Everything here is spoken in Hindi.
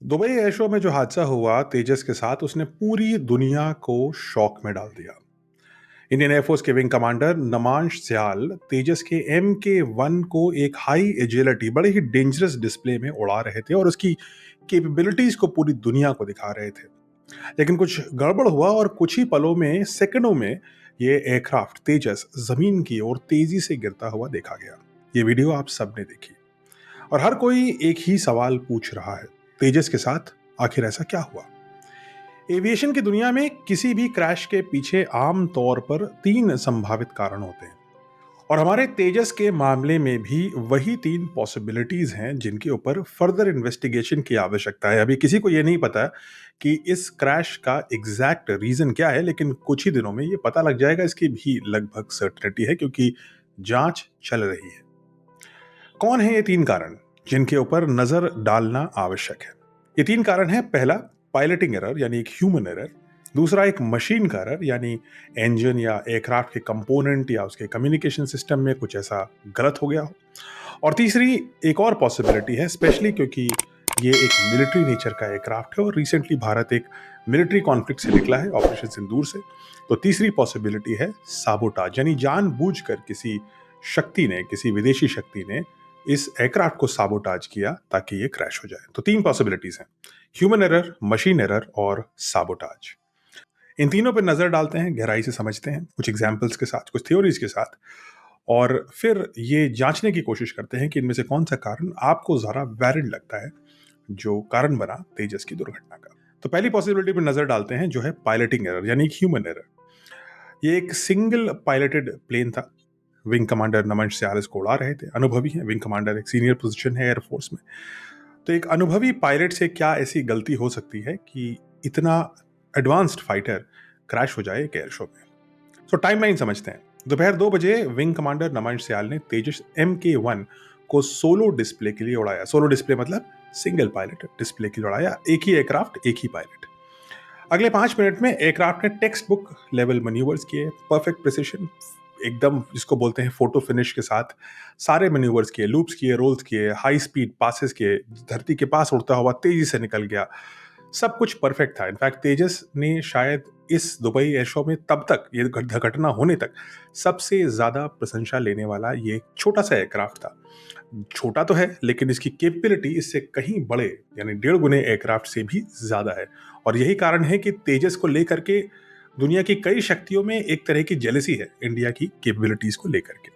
दुबई एयर शो में जो हादसा हुआ तेजस के साथ उसने पूरी दुनिया को शॉक में डाल दिया। इंडियन एयरफोर्स के विंग कमांडर नमांश सियाल तेजस के MK-1 को एक हाई एजिलिटी बड़े ही डेंजरस डिस्प्ले में उड़ा रहे थे और उसकी कैपेबिलिटीज को पूरी दुनिया को दिखा रहे थे। लेकिन कुछ गड़बड़ हुआ और कुछ ही पलों में सेकंडों में ये एयरक्राफ्ट तेजस जमीन की ओर तेजी से गिरता हुआ देखा गया। ये वीडियो आप सबने देखी और हर कोई एक ही सवाल पूछ रहा है, तेजस के साथ आखिर ऐसा क्या हुआ? एविएशन की दुनिया में किसी भी क्रैश के पीछे आम तौर पर 3 संभावित कारण होते हैं और हमारे तेजस के मामले में भी वही 3 पॉसिबिलिटीज हैं जिनके ऊपर फर्दर इन्वेस्टिगेशन की आवश्यकता है। अभी किसी को ये नहीं पता कि इस क्रैश का एग्जैक्ट रीजन क्या है, लेकिन कुछ ही दिनों में ये पता लग जाएगा, इसकी भी लगभग सर्टेनिटी है क्योंकि जांच चल रही है। कौन है ये 3 कारण जिनके ऊपर नजर डालना आवश्यक है? ये 3 कारण है। पहला, पायलटिंग एरर यानी एक ह्यूमन एरर। दूसरा, एक मशीन का एरर यानी इंजन या एयरक्राफ्ट के कंपोनेंट या उसके कम्युनिकेशन सिस्टम में कुछ ऐसा गलत हो गया हो। और तीसरी एक और पॉसिबिलिटी है, स्पेशली क्योंकि ये एक मिलिट्री नेचर का एयरक्राफ्ट है और रिसेंटली भारत एक मिलिट्री कॉन्फ्लिक्ट से निकला है, ऑपरेशन सिंदूर से। तो तीसरी पॉसिबिलिटी है साबोटाज, यानी जानबूझकर किसी शक्ति ने, किसी विदेशी शक्ति ने इस एयरक्राफ्ट को साबोटाज किया ताकि ये क्रैश हो जाए। तो 3 पॉसिबिलिटीज हैं, ह्यूमन एरर, मशीन एरर और साबोटाज। इन तीनों पर नजर डालते हैं, गहराई से समझते हैं, कुछ एग्जाम्पल्स के साथ, कुछ थ्योरीज के साथ, और फिर ये जांचने की कोशिश करते हैं कि इनमें से कौन सा कारण आपको ज्यादा वैलिड लगता है जो कारण बना तेजस की दुर्घटना का। तो पहली पॉसिबिलिटी पर नजर डालते हैं, जो है पायलटिंग एरर यानी ह्यूमन एरर। ये एक सिंगल पायलटेड प्लेन था। विंग कमांडर नमन सियाल इसको उड़ा रहे थे। अनुभवी हैं, विंग कमांडर एक सीनियर पोजीशन है एयरफोर्स में। तो एक अनुभवी पायलट से क्या ऐसी गलती हो सकती है कि इतना एडवांस्ड फाइटर क्रैश हो जाए एक एयर शो में? सो टाइमलाइन समझते हैं। दोपहर 2 बजे विंग कमांडर नमन सियाल ने तेजस MK-1 को सोलो डिस्प्ले के लिए उड़ाया। सोलो डिस्प्ले मतलब सिंगल पायलट डिस्प्ले के लिए उड़ाया, एक ही एयरक्राफ्ट, एक ही पायलट। अगले 5 मिनट में एयरक्राफ्ट ने टेक्स्ट बुक लेवल मैन्यूवर्स किए, परफेक्ट प्रिसिशन, एकदम जिसको बोलते हैं फोटो फिनिश के साथ सारे मैन्यूवर्स किए, लूप्स किए, रोल्स किए, हाई स्पीड पासेस किए, धरती के पास उड़ता हुआ तेजी से निकल गया। सब कुछ परफेक्ट था। इनफैक्ट तेजस ने शायद इस दुबई एयर शो में तब तक, ये घटना होने तक, सबसे ज्यादा प्रशंसा लेने वाला ये छोटा सा एयरक्राफ्ट था। छोटा तो है लेकिन इसकी कैपेबिलिटी इससे कहीं बड़े, यानी 1.5 गुने एयरक्राफ्ट से भी ज्यादा है। और यही कारण है कि तेजस को लेकर के दुनिया की कई शक्तियों में एक तरह की जेलसी है इंडिया की कैपेबिलिटीज को लेकर के।